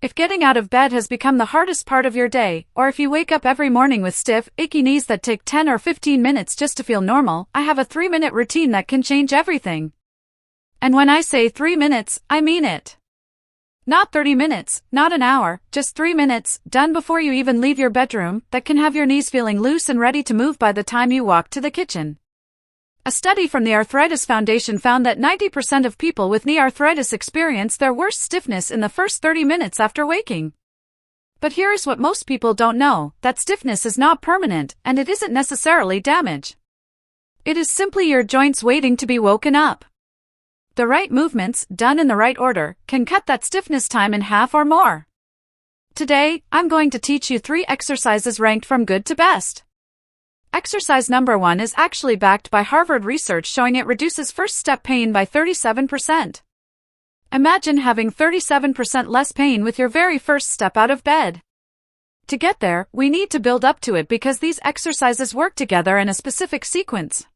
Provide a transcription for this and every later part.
If getting out of bed has become the hardest part of your day, or if you wake up every morning with stiff, achy knees that take 10 or 15 minutes just to feel normal, I have a 3-minute routine that can change everything. And when I say 3 minutes, I mean it. Not 30 minutes, not an hour, just 3 minutes, done before you even leave your bedroom, that can have your knees feeling loose and ready to move by the time you walk to the kitchen. A study from the Arthritis Foundation found that 90% of people with knee arthritis experience their worst stiffness in the first 30 minutes after waking. But here's what most people don't know, that stiffness is not permanent, and it isn't necessarily damage. It is simply your joints waiting to be woken up. The right movements, done in the right order, can cut that stiffness time in half or more. Today, I'm going to teach you 3 exercises ranked from good to best. Exercise number 1 is actually backed by Harvard research showing it reduces first step pain by 37%. Imagine having 37% less pain with your very first step out of bed. To get there, we need to build up to it because these exercises work together in a specific sequence.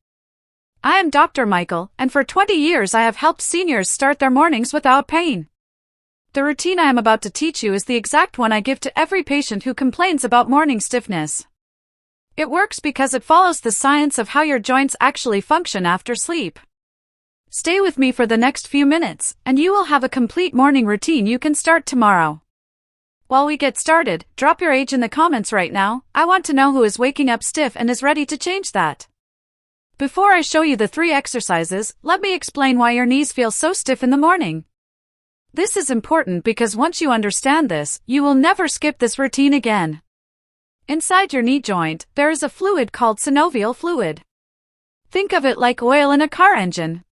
I am Dr. Michael, and for 20 years I have helped seniors start their mornings without pain. The routine I am about to teach you is the exact one I give to every patient who complains about morning stiffness. It works because it follows the science of how your joints actually function after sleep. Stay with me for the next few minutes, and you will have a complete morning routine you can start tomorrow. While we get started, drop your age in the comments right now. I want to know who is waking up stiff and is ready to change that. Before I show you the 3 exercises, let me explain why your knees feel so stiff in the morning. This is important because once you understand this, you will never skip this routine again. Inside your knee joint, there is a fluid called synovial fluid. Think of it like oil in a car engine.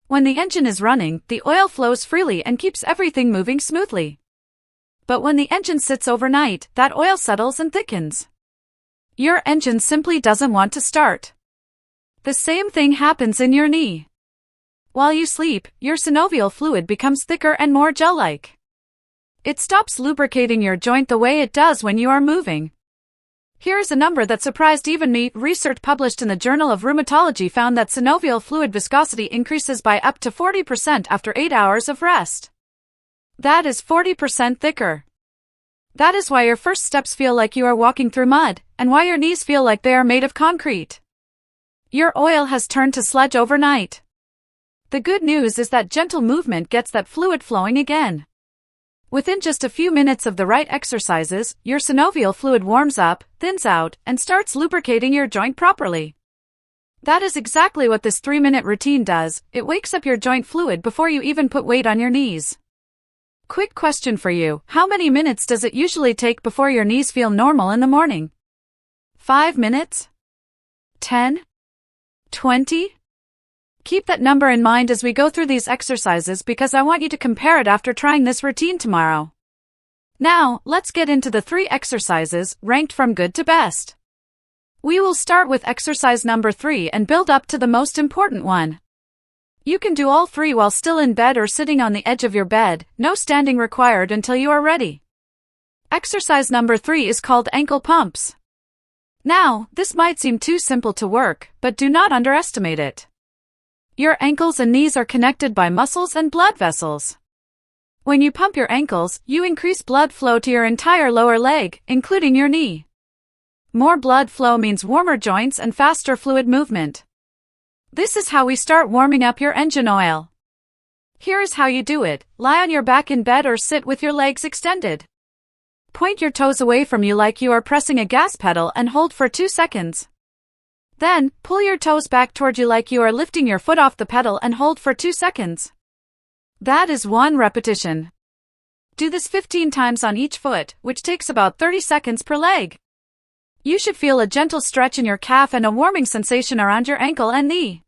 When the engine is running, the oil flows freely and keeps everything moving smoothly. But when the engine sits overnight, that oil settles and thickens. Your engine simply doesn't want to start. The same thing happens in your knee. While you sleep, your synovial fluid becomes thicker and more gel-like. It stops lubricating your joint the way it does when you are moving. Here's a number that surprised even me. Research published in the Journal of Rheumatology found that synovial fluid viscosity increases by up to 40% after 8 hours of rest. That is 40% thicker. That is why your first steps feel like you are walking through mud, and why your knees feel like they are made of concrete. Your oil has turned to sludge overnight. The good news is that gentle movement gets that fluid flowing again. Within just a few minutes of the right exercises, your synovial fluid warms up, thins out, and starts lubricating your joint properly. That is exactly what this 3-minute routine does. It wakes up your joint fluid before you even put weight on your knees. Quick question for you, how many minutes does it usually take before your knees feel normal in the morning? 5 minutes? 10? 20? Keep that number in mind as we go through these exercises because I want you to compare it after trying this routine tomorrow. Now, let's get into the 3 exercises, ranked from good to best. We will start with exercise number 3 and build up to the most important one. You can do all 3 while still in bed or sitting on the edge of your bed, no standing required until you are ready. Exercise number 3 is called ankle pumps. Now, this might seem too simple to work, but do not underestimate it. Your ankles and knees are connected by muscles and blood vessels. When you pump your ankles, you increase blood flow to your entire lower leg, including your knee. More blood flow means warmer joints and faster fluid movement. This is how we start warming up your engine oil. Here is how you do it. Lie on your back in bed or sit with your legs extended. Point your toes away from you like you are pressing a gas pedal and hold for 2 seconds. Then, pull your toes back toward you like you are lifting your foot off the pedal and hold for 2 seconds. That is 1 repetition. Do this 15 times on each foot, which takes about 30 seconds per leg. You should feel a gentle stretch in your calf and a warming sensation around your ankle and knee.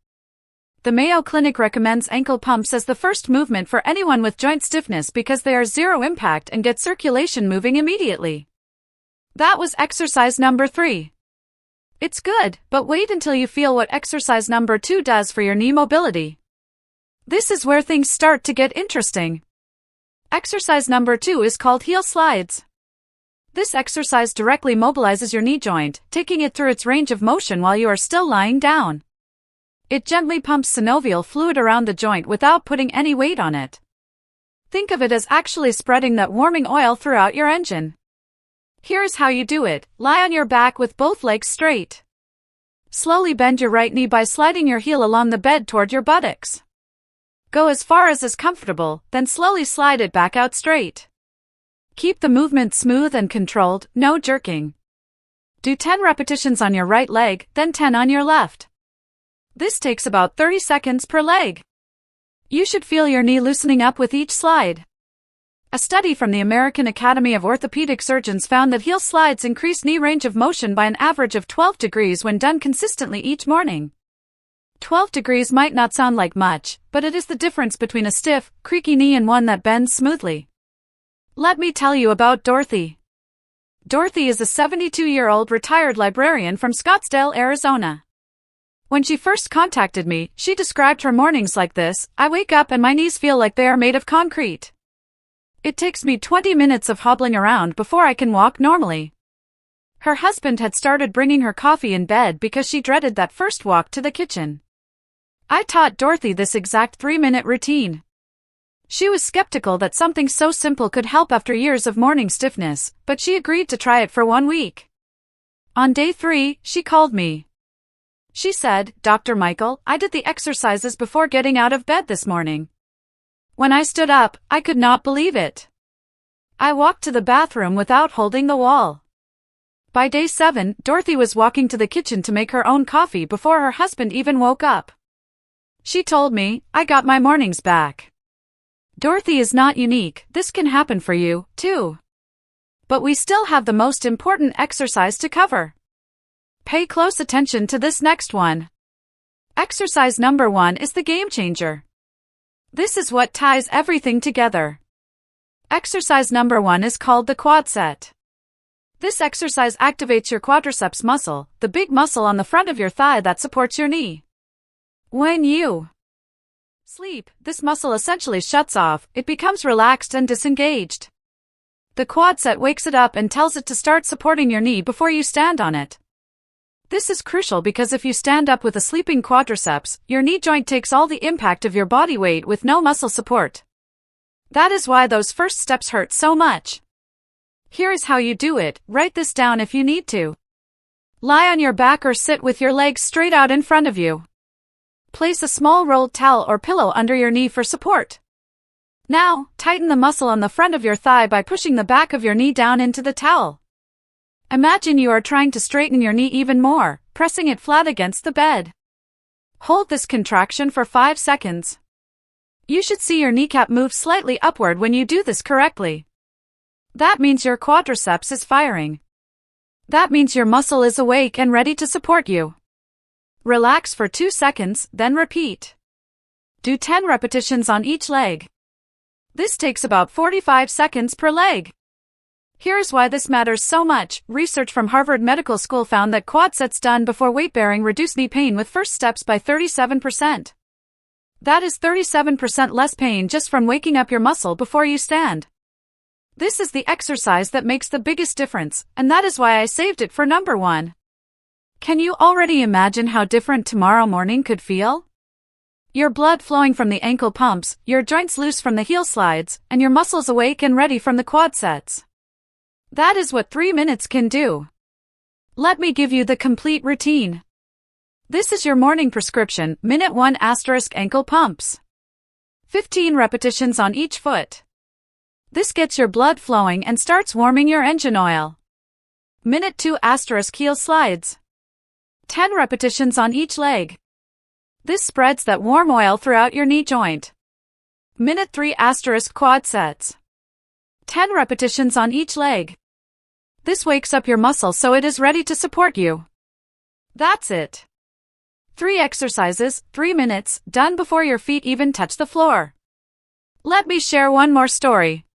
The Mayo Clinic recommends ankle pumps as the first movement for anyone with joint stiffness because they are zero impact and get circulation moving immediately. That was exercise number 3. It's good, but wait until you feel what exercise number 2 does for your knee mobility. This is where things start to get interesting. Exercise number 2 is called heel slides. This exercise directly mobilizes your knee joint, taking it through its range of motion while you are still lying down. It gently pumps synovial fluid around the joint without putting any weight on it. Think of it as actually spreading that warming oil throughout your engine. Here's how you do it. Lie on your back with both legs straight. Slowly bend your right knee by sliding your heel along the bed toward your buttocks. Go as far as is comfortable, then slowly slide it back out straight. Keep the movement smooth and controlled, no jerking. Do 10 repetitions on your right leg, then 10 on your left. This takes about 30 seconds per leg. You should feel your knee loosening up with each slide. A study from the American Academy of Orthopedic Surgeons found that heel slides increase knee range of motion by an average of 12 degrees when done consistently each morning. 12 degrees might not sound like much, but it is the difference between a stiff, creaky knee and one that bends smoothly. Let me tell you about Dorothy. Dorothy is a 72-year-old retired librarian from Scottsdale, Arizona. When she first contacted me, she described her mornings like this: I wake up and my knees feel like they are made of concrete. It takes me 20 minutes of hobbling around before I can walk normally. Her husband had started bringing her coffee in bed because she dreaded that first walk to the kitchen. I taught Dorothy this exact 3-minute routine. She was skeptical that something so simple could help after years of morning stiffness, but she agreed to try it for 1 week. On day 3, she called me. She said, "Dr. Michael, I did the exercises before getting out of bed this morning. When I stood up, I could not believe it. I walked to the bathroom without holding the wall." By day 7, Dorothy was walking to the kitchen to make her own coffee before her husband even woke up. She told me, "I got my mornings back." Dorothy is not unique, this can happen for you, too. But we still have the most important exercise to cover. Pay close attention to this next one. Exercise number 1 is the game changer. This is what ties everything together. Exercise number 1 is called the quad set. This exercise activates your quadriceps muscle, the big muscle on the front of your thigh that supports your knee. When you sleep, this muscle essentially shuts off, it becomes relaxed and disengaged. The quad set wakes it up and tells it to start supporting your knee before you stand on it. This is crucial because if you stand up with a sleeping quadriceps, your knee joint takes all the impact of your body weight with no muscle support. That is why those first steps hurt so much. Here is how you do it. Write this down if you need to. Lie on your back or sit with your legs straight out in front of you. Place a small rolled towel or pillow under your knee for support. Now, tighten the muscle on the front of your thigh by pushing the back of your knee down into the towel. Imagine you are trying to straighten your knee even more, pressing it flat against the bed. Hold this contraction for 5 seconds. You should see your kneecap move slightly upward when you do this correctly. That means your quadriceps is firing. That means your muscle is awake and ready to support you. Relax for 2 seconds, then repeat. Do 10 repetitions on each leg. This takes about 45 seconds per leg. Here's why this matters so much. Research from Harvard Medical School found that quad sets done before weight bearing reduce knee pain with first steps by 37%. That is 37% less pain just from waking up your muscle before you stand. This is the exercise that makes the biggest difference, and that is why I saved it for number 1. Can you already imagine how different tomorrow morning could feel? Your blood flowing from the ankle pumps, your joints loose from the heel slides, and your muscles awake and ready from the quad sets. That is what 3 minutes can do. Let me give you the complete routine. This is your morning prescription. Minute 1 * ankle pumps. 15 repetitions on each foot. This gets your blood flowing and starts warming your engine oil. Minute 2 * heel slides. 10 repetitions on each leg. This spreads that warm oil throughout your knee joint. Minute 3 * quad sets. 10 repetitions on each leg. This wakes up your muscle so it is ready to support you. That's it. 3 exercises, 3 minutes, done before your feet even touch the floor. Let me share one more story.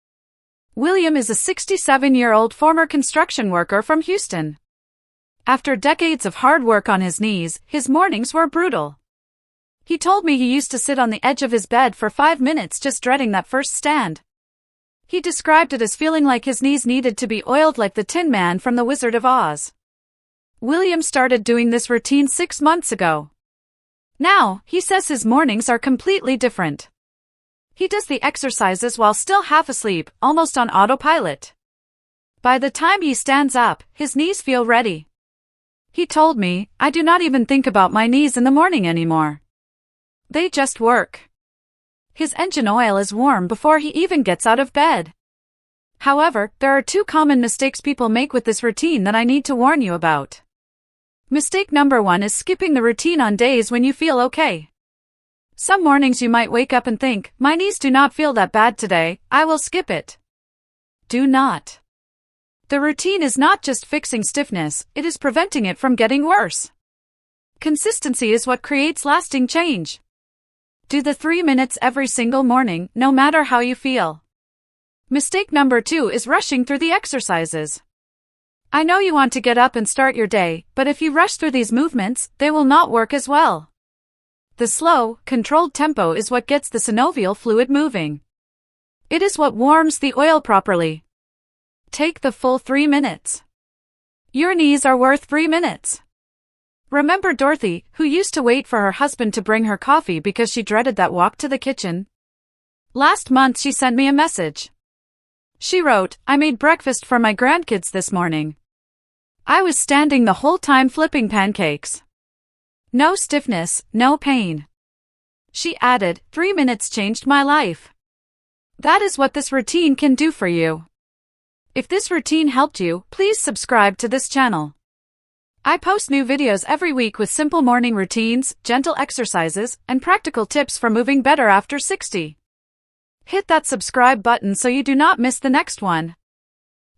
William is a 67-year-old former construction worker from Houston. After decades of hard work on his knees, his mornings were brutal. He told me he used to sit on the edge of his bed for 5 minutes just dreading that first stand. He described it as feeling like his knees needed to be oiled like the Tin Man from The Wizard of Oz. William started doing this routine 6 months ago. Now, he says his mornings are completely different. He does the exercises while still half asleep, almost on autopilot. By the time he stands up, his knees feel ready. He told me, "I do not even think about my knees in the morning anymore. They just work." His engine oil is warm before he even gets out of bed. However, there are 2 common mistakes people make with this routine that I need to warn you about. Mistake number 1 is skipping the routine on days when you feel okay. Some mornings you might wake up and think, "My knees do not feel that bad today, I will skip it." Do not. The routine is not just fixing stiffness, it is preventing it from getting worse. Consistency is what creates lasting change. Do the 3 minutes every single morning, no matter how you feel. Mistake number 2 is rushing through the exercises. I know you want to get up and start your day, but if you rush through these movements, they will not work as well. The slow, controlled tempo is what gets the synovial fluid moving. It is what warms the oil properly. Take the full 3 minutes. Your knees are worth 3 minutes. Remember Dorothy, who used to wait for her husband to bring her coffee because she dreaded that walk to the kitchen? Last month she sent me a message. She wrote, "I made breakfast for my grandkids this morning. I was standing the whole time flipping pancakes. No stiffness, no pain." She added, 3 minutes changed my life. That is what this routine can do for you. If this routine helped you, please subscribe to this channel. I post new videos every week with simple morning routines, gentle exercises, and practical tips for moving better after 60. Hit that subscribe button so you do not miss the next one.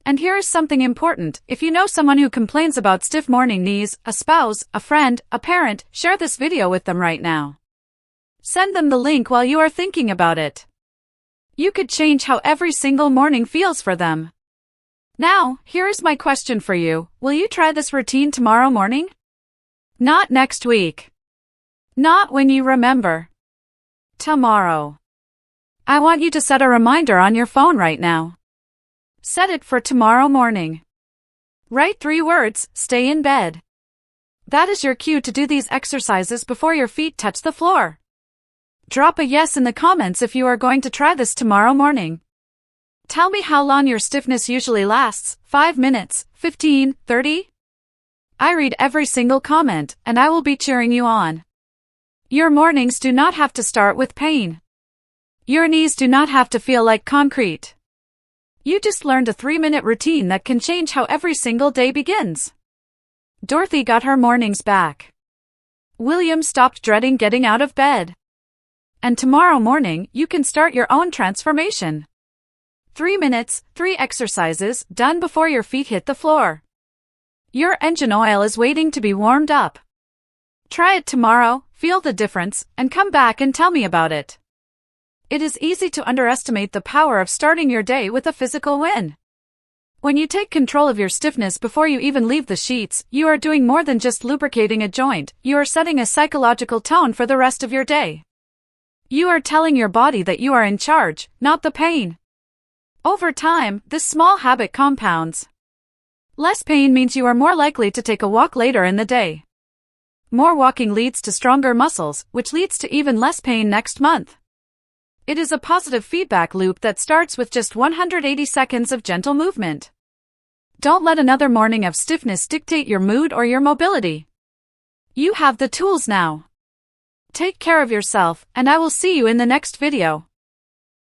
And here is something important: if you know someone who complains about stiff morning knees, a spouse, a friend, a parent, share this video with them right now. Send them the link while you are thinking about it. You could change how every single morning feels for them. Now, here is my question for you: will you try this routine tomorrow morning? Not next week. Not when you remember. Tomorrow. I want you to set a reminder on your phone right now. Set it for tomorrow morning. Write 3 words, "Stay in bed." That is your cue to do these exercises before your feet touch the floor. Drop a yes in the comments if you are going to try this tomorrow morning. Tell me how long your stiffness usually lasts: 5 minutes, 15, 30? I read every single comment, and I will be cheering you on. Your mornings do not have to start with pain. Your knees do not have to feel like concrete. You just learned a 3-minute routine that can change how every single day begins. Dorothy got her mornings back. William stopped dreading getting out of bed. And tomorrow morning, you can start your own transformation. 3 minutes, 3 exercises, done before your feet hit the floor. Your engine oil is waiting to be warmed up. Try it tomorrow, feel the difference, and come back and tell me about it. It is easy to underestimate the power of starting your day with a physical win. When you take control of your stiffness before you even leave the sheets, you are doing more than just lubricating a joint, you are setting a psychological tone for the rest of your day. You are telling your body that you are in charge, not the pain. Over time, this small habit compounds. Less pain means you are more likely to take a walk later in the day. More walking leads to stronger muscles, which leads to even less pain next month. It is a positive feedback loop that starts with just 180 seconds of gentle movement. Don't let another morning of stiffness dictate your mood or your mobility. You have the tools now. Take care of yourself, and I will see you in the next video.